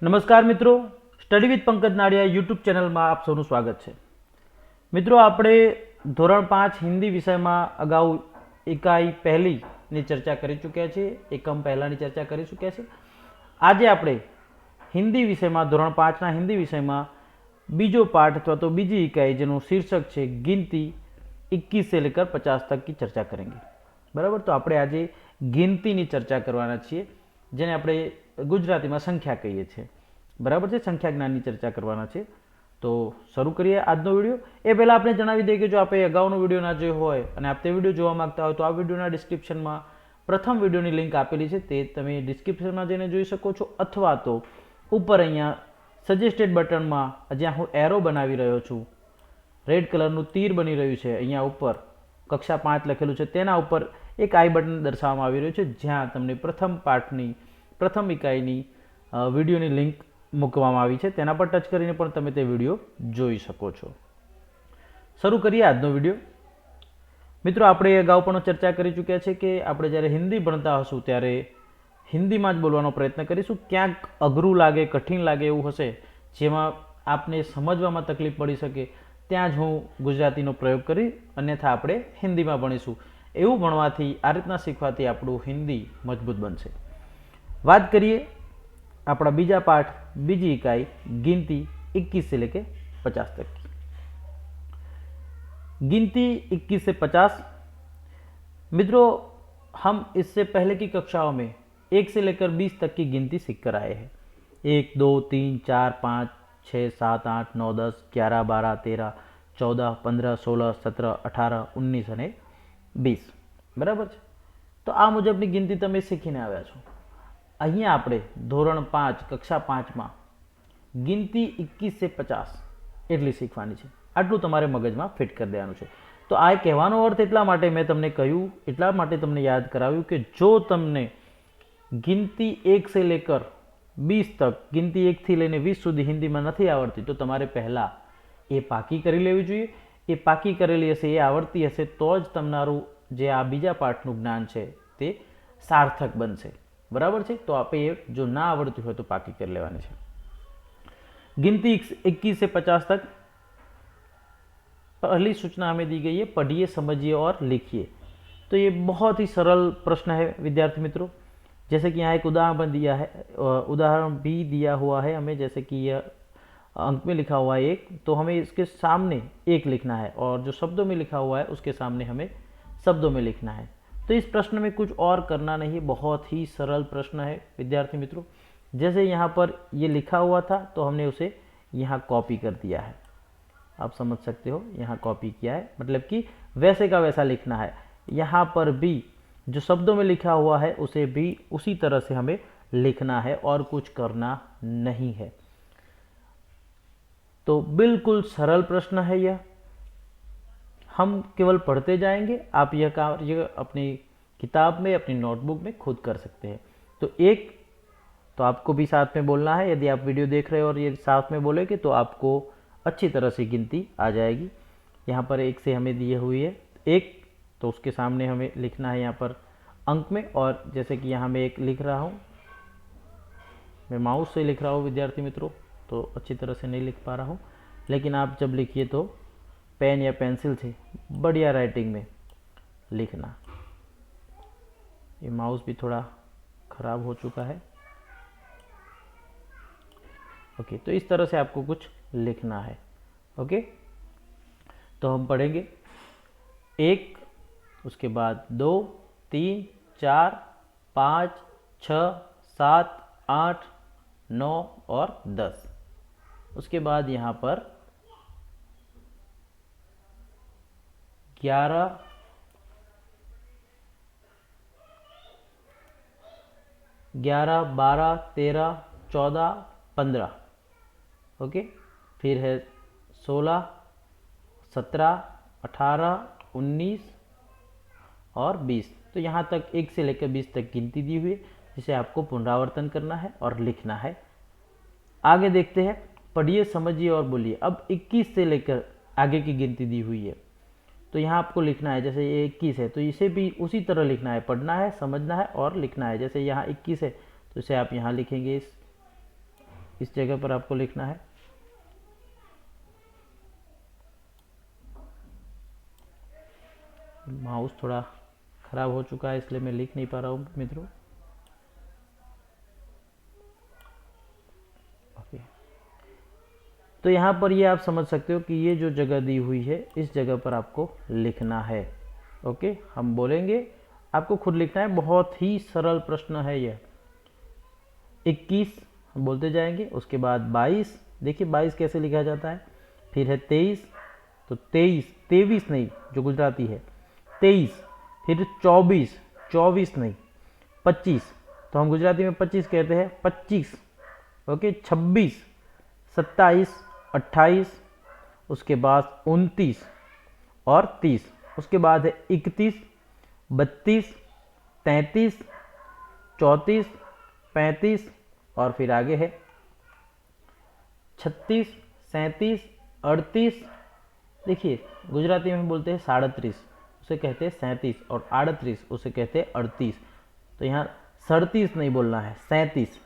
નમસ્કાર મિત્રો, study with Pankaj Nadiya YouTube ચેનલમાં આપ સૌનું સ્વાગત છે। મિત્રો, આપણે ધોરણ 5 હિન્દી વિષયમાં અગાઉ એકાઈ પહેલીની ચર્ચા કરી ચૂક્યા છીએ, એકમ પહેલાની ચર્ચા કરી ચૂક્યા છીએ। આજે આપણે હિન્દી વિષયમાં ધોરણ 5ના હિન્દી વિષયમાં બીજો પાઠ અથવા तो બીજી इकाई જેનું શીર્ષક છે गिनती 21 से लेकर 50 तक की चर्चा करेंगे। बराबर, तो આપણે આજે गिनतीની ચર્ચા કરવાના છીએ, જેને આપણે ગુજરાતીમાં સંખ્યા કહીએ છીએ। બરાબર છે, સંખ્યા જ્ઞાનની ચર્ચા કરવાના છે। તો શરૂ કરીએ આજનો વિડીયો। એ પહેલાં આપણે જણાવી દઈએ કે જો આપણે અગાઉનો વિડીયો ના જોયો હોય અને આપ તે વિડીયો જોવા માંગતા હોય તો આ વિડીયોના ડિસ્ક્રિપ્શનમાં પ્રથમ વિડીયોની લિંક આપેલી છે, તે તમે ડિસ્ક્રિપ્શનમાં જઈને જોઈ શકો છો, અથવા તો ઉપર અહીંયા સજેસ્ટેડ બટનમાં જ્યાં હું એરો બનાવી રહ્યો છું, રેડ કલરનું તીર બની રહ્યું છે, અહીંયા ઉપર કક્ષા 5 લખેલું છે, તેના ઉપર એક આઈ બટન દર્શાવવામાં આવી રહ્યું છે, જ્યાં તમને પ્રથમ પાઠની પ્રથમ ઇકાઈની વિડીયોની લિંક મૂકવામાં આવી છે, તેના પર ટચ કરીને પણ તમે તે વિડીયો જોઈ શકો છો। શરૂ કરીએ આજનો વિડીયો। મિત્રો, આપણે અગાઉ પણ ચર્ચા કરી ચૂક્યા છે કે આપણે જ્યારે હિન્દી ભણતા હશું ત્યારે હિન્દીમાં જ બોલવાનો પ્રયત્ન કરીશું। ક્યાંક અઘરું લાગે, કઠિન લાગે એવું હશે જેમાં આપને સમજવામાં તકલીફ પડી શકે, ત્યાં જ હું ગુજરાતીનો પ્રયોગ કરી અન્યથા આપણે હિન્દીમાં ભણીશું। એવું ભણવાથી, આ રીતના શીખવાથી આપણું હિન્દી મજબૂત બનશે। बात करिए अपना बीजा पाठ बीजी इकाई गिनती 21 से लेके 50 तक की। गिनती 21 से 50। मित्रों, हम इससे पहले की कक्षाओं में 1 से लेकर 20 तक की गिनती सीख कर आए हैं। 1 2 3 4 5 6 7 8 9 10 11 12 13 14 15 16 17 18 19 અને 20। બરાબર છે, તો આ મુજબની गिनती તમે શીખીને આવ્યા છો। અહીંયા આપણે ધોરણ 5 કક્ષા 5માં गिनती 21 से 50 એટલી શીખવાની છે। આટલું તમારે મગજમાં ફિટ કરી દેવાનું છે। તો આ કહેવાનો અર્થ એટલા માટે મેં તમને કહ્યું, એટલા માટે તમને યાદ કરાવ્યું કે જો તમને गिनती 1 से लेकर 20 तक, गिनती 1 થી લઈને 20 સુધી હિન્દીમાં નથી આવડતી તો તમારે પહેલાં એ પાકી કરી લેવી જોઈએ। એ પાકી કરેલી હશે, એ આવડતી હશે તો જ તમારું જે આ બીજા પાઠનું જ્ઞાન છે તે સાર્થક બનશે। बराबर है, तो आप ये जो ना आवड़ती हो तो पाकी कर लेवानी है। गिनती 21 से 50 तक पहली सूचना हमें दी गई है, पढ़िए, समझिए और लिखिए। तो ये बहुत ही सरल प्रश्न है विद्यार्थी मित्रों। जैसे कि यहाँ एक उदाहरण दिया है, उदाहरण भी दिया हुआ है हमें, जैसे कि यह अंक में लिखा हुआ है 1, तो हमें इसके सामने 1 लिखना है और जो शब्दों में लिखा हुआ है उसके सामने हमें शब्दों में लिखना है। तो इस प्रश्न में कुछ और करना नहीं है, बहुत ही सरल प्रश्न है विद्यार्थी मित्रों। जैसे यहाँ पर ये लिखा हुआ था तो हमने उसे यहाँ कॉपी कर दिया है, आप समझ सकते हो, यहाँ कॉपी किया है, मतलब कि वैसे का वैसा लिखना है। यहाँ पर भी जो शब्दों में लिखा हुआ है उसे भी उसी तरह से हमें लिखना है और कुछ करना नहीं है। तो बिल्कुल सरल प्रश्न है यह, हम केवल पढ़ते जाएंगे, आप यह कार्य अपनी किताब में, अपनी नोटबुक में खुद कर सकते हैं। तो एक तो आपको भी साथ में बोलना है, यदि आप वीडियो देख रहे हो और ये साथ में बोलेंगे तो आपको अच्छी तरह से गिनती आ जाएगी। यहाँ पर 1 से हमें दिए हुई है 1, तो उसके सामने हमें लिखना है यहाँ पर अंक में। और जैसे कि यहाँ मैं 1 लिख रहा हूँ, मैं माउस से लिख रहा हूँ विद्यार्थी मित्रों, तो अच्छी तरह से नहीं लिख पा रहा हूँ, लेकिन आप जब लिखिए तो पेन या पेंसिल से बढ़िया राइटिंग में लिखना। ये माउस भी थोड़ा ख़राब हो चुका है। ओके, तो इस तरह से आपको कुछ लिखना है। ओके, तो हम पढ़ेंगे 1, उसके बाद 2 3 4 5 6 7 8 9 और 10। उसके बाद यहाँ पर 11 12 13 14 15। ओके, फिर है 16 17 18 19 और 20। तो यहाँ तक 1 से लेकर 20 तक गिनती दी हुई है, जिसे आपको पुनरावर्तन करना है और लिखना है। आगे देखते हैं, पढ़िए, समझिए और बोलिए। अब 21 से लेकर आगे की गिनती दी हुई है, तो यहाँ आपको लिखना है, जैसे ये 21 है तो इसे भी उसी तरह लिखना है, पढ़ना है, समझना है और लिखना है। जैसे यहाँ 21 है तो इसे आप यहाँ लिखेंगे इस जगह पर आपको लिखना है। माउस थोड़ा खराब हो चुका है इसलिए मैं लिख नहीं पा रहा हूँ मित्रों। ओके, तो यहाँ पर ये आप समझ सकते हो कि ये जो जगह दी हुई है इस जगह पर आपको लिखना है। ओके, हम बोलेंगे, आपको खुद लिखना है। बहुत ही सरल प्रश्न है यह। 21 हम बोलते जाएंगे, उसके बाद 22, देखिए 22 कैसे लिखा जाता है। फिर है 23, तो 23 नहीं, जो गुजराती है 23। फिर 24, 24 नहीं 25, तो हम गुजराती में 25 कहते हैं 25। ओके, 26, 27, 28, उसके बाद 29 और 30, उसके बाद है 31, 32, 33, 34, 35 और फिर आगे है 36, 37, 38। देखिए गुजराती में बोलते हैं 37, उसे कहते हैं 37, और 38 उसे कहते हैं 38। तो यहाँ 37 नहीं बोलना है, 37,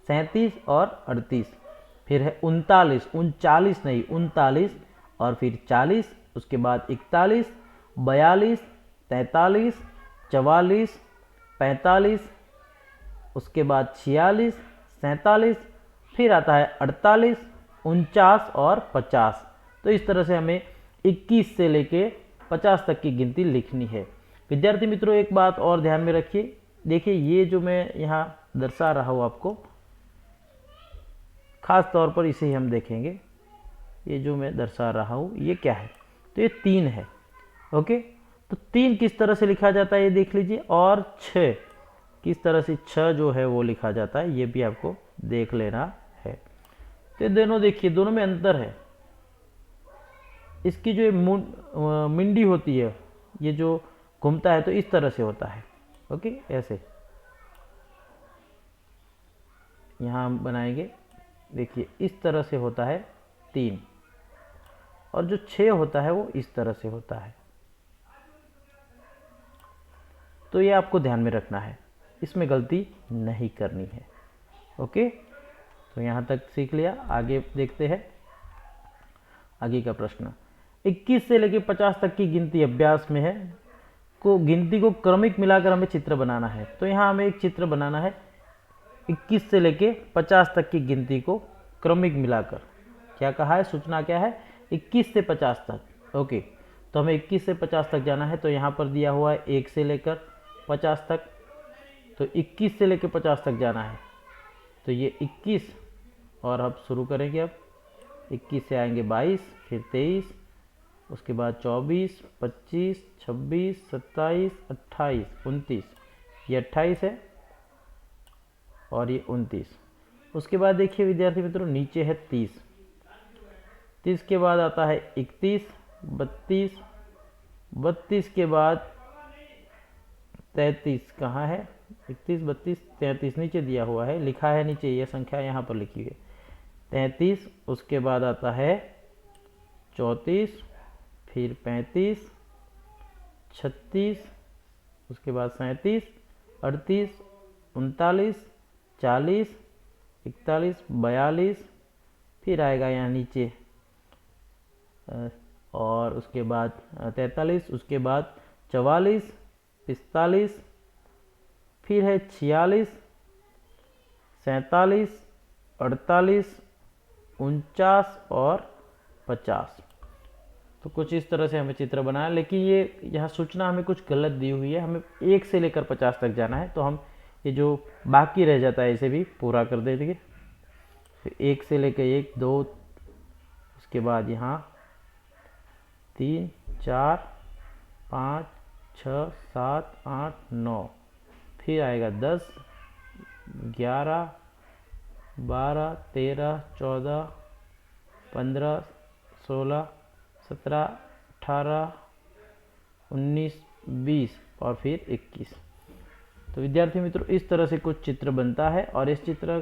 37 और 38। फिर है 39, 39 नहीं 39, और फिर 40, उसके बाद 41, 42, 43, 44, 45, उसके बाद 46, 47, फिर आता है 48, 49 और 50। तो इस तरह से हमें 21 से लेके 50 तक की गिनती लिखनी है। विद्यार्थी मित्रों, एक बात और ध्यान में रखिए, देखिए ये जो मैं यहाँ दर्शा रहा हूँ आपको, खास तौर पर इसे ही हम देखेंगे। ये जो मैं दर्शा रहा हूँ ये क्या है, तो ये 3 है। ओके, तो 3 किस तरह से लिखा जाता है ये देख लीजिए, और 6 किस तरह से 6 जो है वो लिखा जाता है, ये भी आपको देख लेना है। तो दोनों देखिए, दोनों में अंतर है। इसकी जो मिंडी होती है, ये जो घूमता है तो इस तरह से होता है। ओके, ऐसे यहाँ हम बनाएंगे, देखिए इस तरह से होता है 3, और जो 6 होता है वो इस तरह से होता है। तो ये आपको ध्यान में रखना है, इसमें गलती नहीं करनी है। ओके, तो यहाँ तक सीख लिया। आगे देखते हैं आगे का प्रश्न। 21 से लेकर 50 तक की गिनती अभ्यास में है, गिनती को क्रमिक मिलाकर हमें चित्र बनाना है। तो यहाँ हमें एक चित्र बनाना है 21 से लेके 50 तक की गिनती को क्रमिक मिलाकर। क्या कहा है, सूचना क्या है, 21 से 50 तक। ओके, तो हमें 21 से 50 तक जाना है। तो यहाँ पर दिया हुआ है 1 से लेकर 50 तक, तो 21 से लेकर 50 तक जाना है। तो ये 21, और अब शुरू करेंगे। अब 21 से आएंगे 22, फिर 23, उसके बाद 24, 25, 26, 27, 28, 29, ये 28 है और ये 29। उसके बाद देखिए विद्यार्थी मित्रों, नीचे है 30, 30 के बाद आता है 31, 32, 32 के बाद 33, कहाँ है 31, 32, 33 नीचे दिया हुआ है, लिखा है नीचे, यह संख्या यहाँ पर लिखी है 33। उसके बाद आता है 34, फिर 35, 36, उसके बाद 37, 38, 39, 40, 41, 42, फिर आएगा यहाँ नीचे और उसके बाद 43, उसके बाद 44, 45, फिर है 46, 47, 48, 49 और 50। तो कुछ इस तरह से हमें चित्र बनाया, लेकिन ये यहाँ सूचना हमें कुछ गलत दी हुई है, हमें 1 से लेकर 50 तक जाना है। तो हम ये जो बाकी रह जाता है इसे भी पूरा कर देंगे। फिर 1 से लेकर 1, 2, उसके बाद यहाँ 3, 4, 5, 6, 7, 8, 9, फिर आएगा 10, 11, 12, 13, 14, 15, 16, 17, 18, 19, 20 और फिर 21। तो विद्यार्थी मित्रों, इस तरह से कुछ चित्र बनता है। और इस चित्र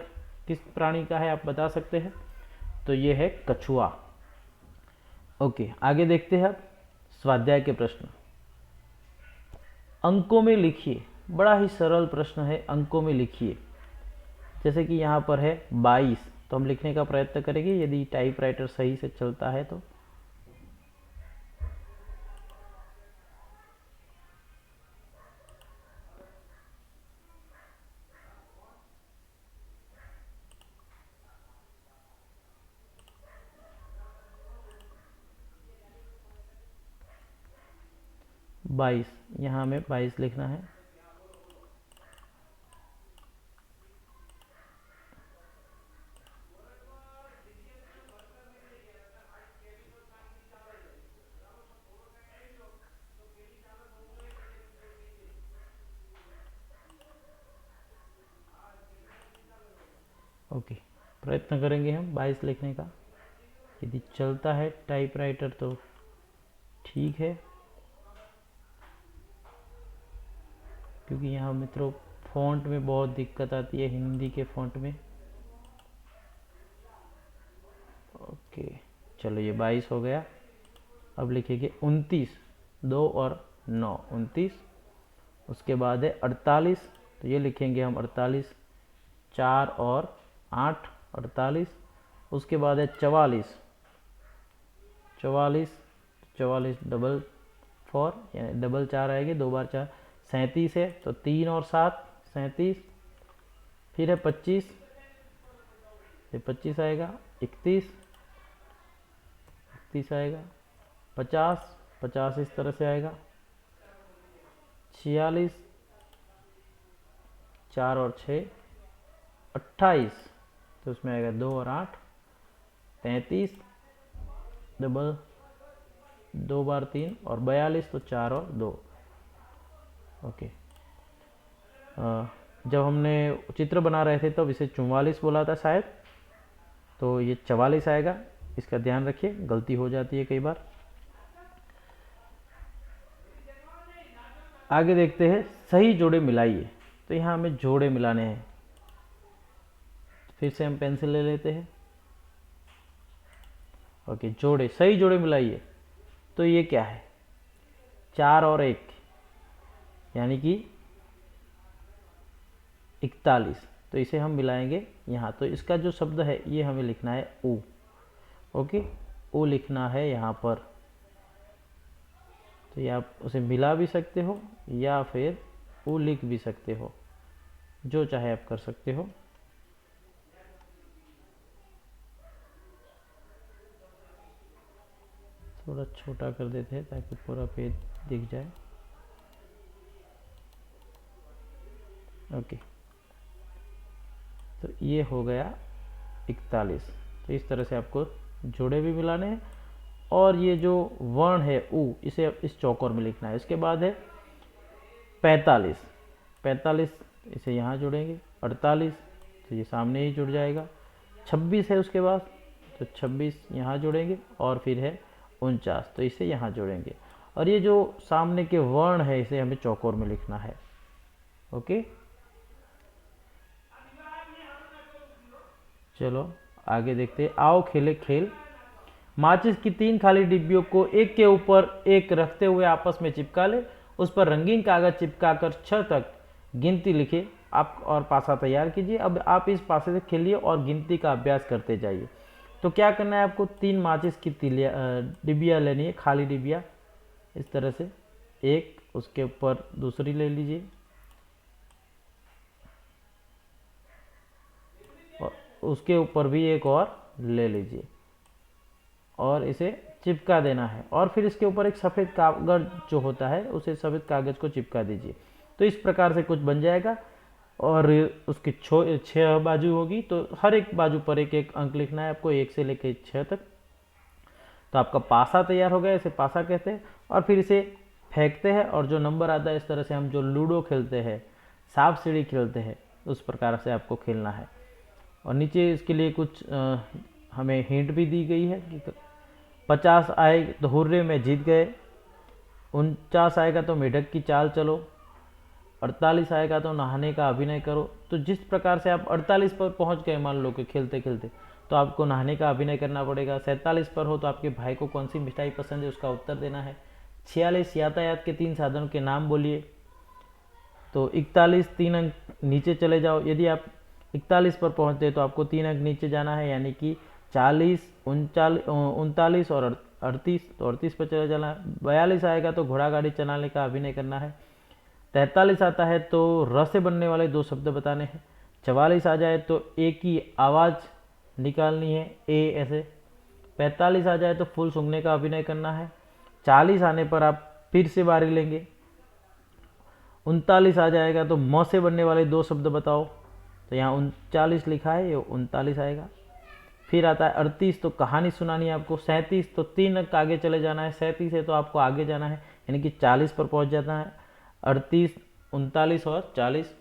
किस प्राणी का है आप बता सकते हैं, तो ये है कछुआ। ओके, आगे देखते हैं अब स्वाध्याय के प्रश्न। अंकों में लिखिए, बड़ा ही सरल प्रश्न है, अंकों में लिखिए। जैसे कि यहाँ पर है 22, तो तो हम लिखने का प्रयत्न करेंगे यदि टाइपराइटर सही से चलता है तो। बाईस, यहाँ हमें 22 लिखना है। ओके, प्रयत्न करेंगे हम 22 लिखने का, यदि चलता है टाइपराइटर तो ठीक है, क्योंकि यहाँ मित्रों फ़ॉन्ट में बहुत दिक्कत आती है हिंदी के फ़ॉन्ट में। ओके, चलो ये 22 हो गया। अब लिखेंगे 29, 2 और 9, 29। उसके बाद है 48, तो ये लिखेंगे हम 48, 4 और 8, 48। उसके बाद है 44, 44, 44 डबल 4 यानी डबल 4 आएंगे, 2 बार 4, 37 है तो 3 और 7, 37। फिर है 25, ये 25 आएगा, 31, 31 आएगा, 50, 50 इस तरह से आएगा, 46, 4 और 6, 28, तो उसमें आएगा 2 और 8, 33 डबल 2 बार 3 और 42, तो 4 और 2। ओके, जब हमने चित्र बना रहे थे तब इसे 44 बोला था शायद, तो ये 44 आएगा, इसका ध्यान रखिए, गलती हो जाती है कई बार। आगे देखते हैं सही जोड़े मिलाइए, तो यहाँ हमें जोड़े मिलाने हैं। फिर से हम पेंसिल ले लेते हैं। ओके, जोड़े, सही जोड़े मिलाइए, तो ये क्या है, 4 और 1 यानी कि 41, तो इसे हम मिलाएंगे यहाँ। तो इसका जो शब्द है ये हमें लिखना है ओ। ओके, ओ लिखना है यहाँ पर, तो ये आप उसे मिला भी सकते हो या फिर ओ लिख भी सकते हो, जो चाहे आप कर सकते हो। थोड़ा छोटा कर देते हैं ताकि पूरा पेज दिख जाए। ओके, तो ये हो गया 41। तो इस तरह से आपको जोड़े भी मिलाने हैं। और ये जो वर्ण है ऊ, इसे इस चौकोर में लिखना है। इसके बाद है 45, 45 इसे यहाँ जोड़ेंगे, 48 तो ये सामने ही जुड़ जाएगा, 26 है उसके बाद, तो 26 यहाँ जोड़ेंगे, और फिर है 49 तो इसे यहाँ जोड़ेंगे। और ये जो सामने के वर्ण है इसे हमें चौकोर में लिखना है। ओके, चलो आगे देखते हैं। आओ खेले खेल। माचिस की 3 खाली डिब्बियों को एक के ऊपर एक रखते हुए आपस में चिपका ले। उस पर रंगीन कागज चिपकाकर 6 तक गिनती लिखे आप और पासा तैयार कीजिए। अब आप इस पासे से खेलिए और गिनती का अभ्यास करते जाइए। तो क्या करना है आपको, 3 माचिस की डिब्बियाँ लेनी है, खाली डिब्बियाँ, इस तरह से एक, उसके ऊपर दूसरी ले लीजिए, और उसके ऊपर भी एक और ले लीजिए, और इसे चिपका देना है। और फिर इसके ऊपर एक सफ़ेद कागज जो होता है उसे सफ़ेद कागज को चिपका दीजिए। तो इस प्रकार से कुछ बन जाएगा। और उसकी 6 बाजू होगी, तो हर एक बाजू पर एक एक अंक लिखना है आपको, 1 से लेकर 6 तक। तो आपका पासा तैयार हो गया, इसे पासा कहते हैं। और फिर इसे फेंकते हैं, और जो नंबर आता है, इस तरह से हम जो लूडो खेलते हैं, सांप सीढ़ी खेलते हैं, उस प्रकार से आपको खेलना है। और नीचे इसके लिए कुछ हमें हिंट भी दी गई है कि 50 आए तो हुर्रे में जीत गए, 49 आएगा तो मेढक की चाल चलो, 48 आएगा तो नहाने का अभिनय करो। तो जिस प्रकार से आप 48 पर पहुंच गए मान लो कि खेलते खेलते, तो आपको नहाने का अभिनय करना पड़ेगा। 47 पर हो तो आपके भाई को कौन सी मिठाई पसंद है उसका उत्तर देना है। 46 यातायात के 3 साधनों के नाम बोलिए। तो 41 3 अंक नीचे चले जाओ। यदि आप 41 पर पहुँचते तो आपको 3 अंक नीचे जाना है, यानी कि 40, 39 और 38, तो 38 पर चले जाना है। 42 आएगा तो घोड़ा गाड़ी चलाने का अभिनय करना है। 43 आता है तो र से बनने वाले 2 शब्द बताने हैं। 44 आ जाए तो ए की आवाज़ निकालनी है, ए ऐसे। 45 आ जाए तो फूल सूंघने का अभिनय करना है। 40 आने पर आप फिर से बारी लेंगे। 39 आ जाएगा तो म से बनने वाले 2 शब्द बताओ, तो यहाँ 39 लिखा है, ये 39 आएगा। फिर आता है 38, तो कहानी सुनानी है आपको। 37 तो 3 अंक आगे चले जाना है। 37 है तो आपको आगे जाना है, यानी कि 40 पर पहुंच जाना है। 38, 39 और 40।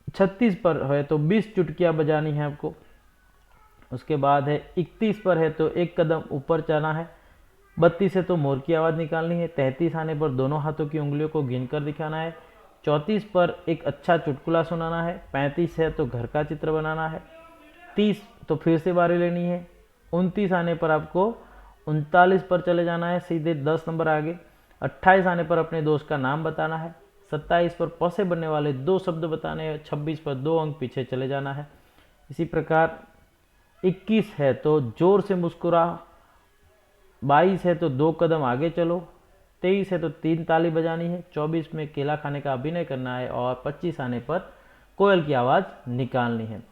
36 पर है तो 20 चुटकियाँ बजानी है आपको। उसके बाद है 31 पर है तो 1 कदम ऊपर जाना है। 32 है तो मोर की आवाज़ निकालनी है। 33 आने पर दोनों हाथों की उंगलियों को गिनकर दिखाना है। 34 पर एक अच्छा चुटकुला सुनाना है। 35 है तो घर का चित्र बनाना है। 30 तो फिर से बारी लेनी है। 29 आने पर आपको 39 पर चले जाना है, सीधे 10 नंबर आगे। 28 आने पर अपने दोस्त का नाम बताना है। 27 पर प से बनने वाले 2 शब्द बताने हैं। 26 पर 2 अंक पीछे चले जाना है। इसी प्रकार 21 है तो जोर से मुस्कुरा। 22 है तो 2 कदम आगे चलो। 23 है तो 3 ताली बजानी है। 24 में केला खाने का अभिनय करना है और 25 आने पर कोयल की आवाज़ निकालनी है।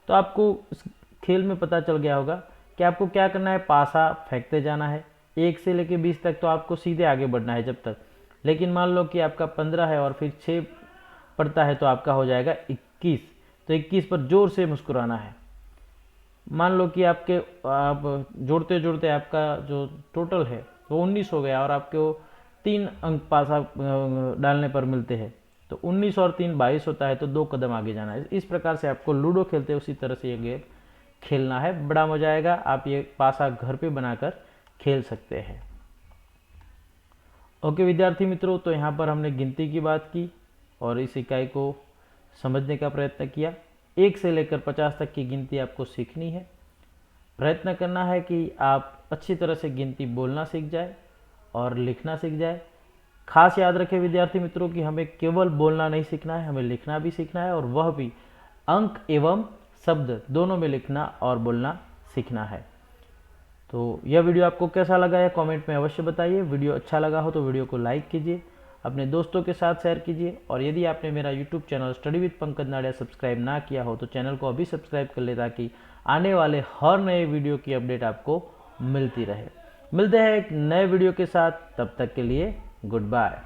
तो आपको इस खेल में पता चल गया होगा कि आपको क्या करना है। पासा फेंकते जाना है। 1 से लेकर 20 तक तो आपको सीधे आगे बढ़ना है जब तक, लेकिन मान लो कि आपका 15 है और फिर 6 पड़ता है तो आपका हो जाएगा 21। तो 21 पर जोर से मुस्कुराना है। मान लो कि आप जोड़ते जोड़ते आपका जो टोटल है वो 19 हो गया और आपको 3 अंक पासा डालने पर मिलते हैं, तो 19 और 3 22 होता है, तो 2 कदम आगे जाना है। इस प्रकार से आपको लूडो खेलते हैं उसी तरह से ये गेम खेलना है। बड़ा मजा आएगा। आप ये पासा घर पे बनाकर खेल सकते हैं। ओके विद्यार्थी मित्रों, तो यहाँ पर हमने गिनती की बात की और इस इकाई को समझने का प्रयत्न किया। 1 से लेकर 50 तक की गिनती आपको सीखनी है। प्रयत्न करना है कि आप अच्छी तरह से गिनती बोलना सीख जाए और लिखना सीख जाए। खास याद रखें विद्यार्थी मित्रों कि हमें केवल बोलना नहीं सीखना है, हमें लिखना भी सीखना है, और वह भी अंक एवं शब्द दोनों में लिखना और बोलना सीखना है। तो यह वीडियो आपको कैसा लगा है कमेंट में अवश्य बताइए। वीडियो अच्छा लगा हो तो वीडियो को लाइक कीजिए, अपने दोस्तों के साथ शेयर कीजिए, और यदि आपने मेरा YouTube channel study with Pankaj Nadia subscribe ना किया हो तो चैनल को अभी सब्सक्राइब कर ले, ताकि आने वाले हर नए वीडियो की अपडेट आपको मिलती रहे। मिलते हैं एक नए वीडियो के साथ, तब तक के लिए गुड बाय।